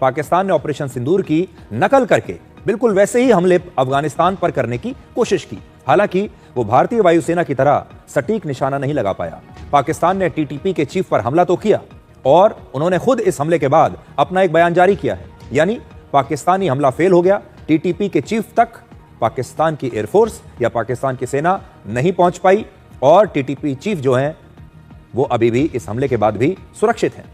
पाकिस्तान ने ऑपरेशन सिंदूर की नकल करके बिल्कुल वैसे ही हमले अफगानिस्तान पर करने की कोशिश की। हालांकि वो भारतीय वायुसेना की तरह सटीक निशाना नहीं लगा पाया। पाकिस्तान ने टीटीपी के चीफ पर हमला तो किया और उन्होंने खुद इस हमले के बाद अपना एक बयान जारी किया है, यानी पाकिस्तानी हमला फेल हो गया। टीटीपी के चीफ तक पाकिस्तान की एयरफोर्स या पाकिस्तान की सेना नहीं पहुंच पाई और टीटीपी चीफ जो हैं वो अभी भी इस हमले के बाद भी सुरक्षित हैं।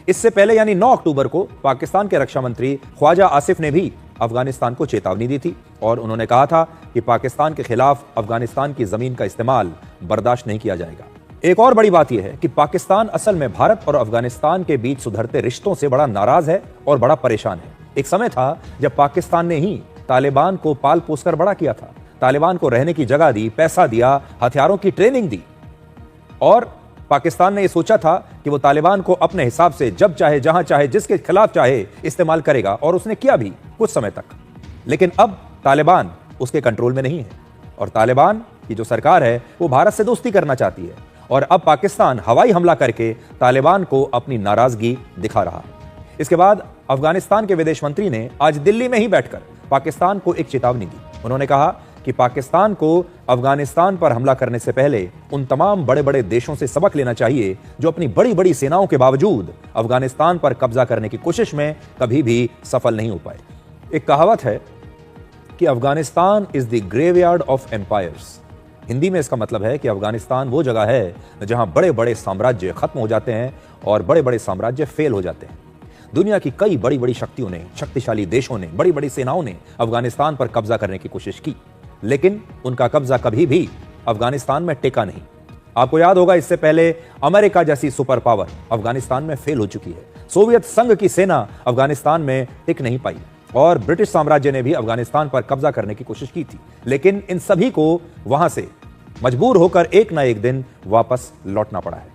इससे पहले यानी 9 अक्टूबर को पाकिस्तान के रक्षा मंत्री ख्वाजा आसिफ ने भी अफगानिस्तान को चेतावनी दी थी और उन्होंने कहा था कि पाकिस्तान के खिलाफ अफगानिस्तान की जमीन का इस्तेमाल बर्दाश्त नहीं किया जाएगा। एक और बड़ी बात यह है कि पाकिस्तान असल में भारत और अफगानिस्तान के बीच सुधरते रिश्तों से बड़ा नाराज है और बड़ा परेशान है। एक समय था जब पाकिस्तान ने ही तालिबान को पाल पोसकर बड़ा किया था, तालिबान को रहने की जगह दी, पैसा दिया, हथियारों की ट्रेनिंग दी और पाकिस्तान ने यह सोचा था कि वो तालिबान को अपने हिसाब से जब चाहे, जहां चाहे, जिसके खिलाफ चाहे इस्तेमाल करेगा और उसने किया भी कुछ समय तक। लेकिन अब तालिबान उसके कंट्रोल में नहीं है और तालिबान की जो सरकार है वो भारत से दोस्ती करना चाहती है और अब पाकिस्तान हवाई हमला करके तालिबान को अपनी नाराजगी दिखा रहा है। इसके बाद अफगानिस्तान के विदेश मंत्री ने आज दिल्ली में ही बैठकर पाकिस्तान को एक चेतावनी दी। उन्होंने कहा कि पाकिस्तान को अफगानिस्तान पर हमला करने से पहले उन तमाम बड़े बड़े देशों से सबक लेना चाहिए जो अपनी बड़ी बड़ी सेनाओं के बावजूद अफगानिस्तान पर कब्जा करने की कोशिश में कभी भी सफल नहीं हो पाए। एक कहावत है कि Afghanistan is the graveyard of empires. Hindi में इसका मतलब है कि अफगानिस्तान वो जगह है जहां बड़े बड़े साम्राज्य खत्म हो जाते हैं और बड़े बड़े साम्राज्य फेल हो जाते हैं। दुनिया की कई बड़ी बड़ी शक्तियों ने, शक्तिशाली देशों ने, बड़ी बड़ी सेनाओं ने अफगानिस्तान पर कब्जा करने की कोशिश की, लेकिन उनका कब्जा कभी भी अफगानिस्तान में टिका नहीं। आपको याद होगा इससे पहले अमेरिका जैसी सुपर पावर अफगानिस्तान में फेल हो चुकी है। सोवियत संघ की सेना अफगानिस्तान में टिक नहीं पाई और ब्रिटिश साम्राज्य ने भी अफगानिस्तान पर कब्जा करने की कोशिश की थी, लेकिन इन सभी को वहां से मजबूर होकर एक ना एक दिन वापस लौटना पड़ा है।